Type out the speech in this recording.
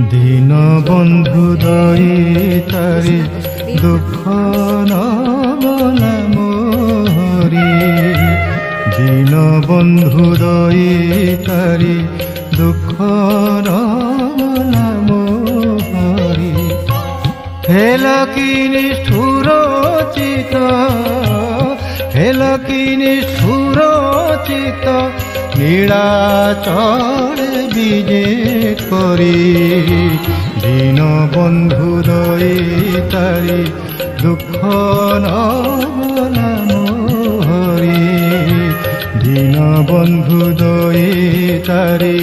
দীন বন্ধু দয়িতারি দুঃখ নবলা মোহরি দীন বন্ধু দয়িতারি দুঃখ নবলা মোহরি হেল কি নিষ্ঠুর চিত হেল কি নিষ্ঠুর চিত নীলাচলে বিজে করি দীন বন্ধু দয়িতারি দুঃখ নবলা মোহরি দীন বন্ধু দয়িতারি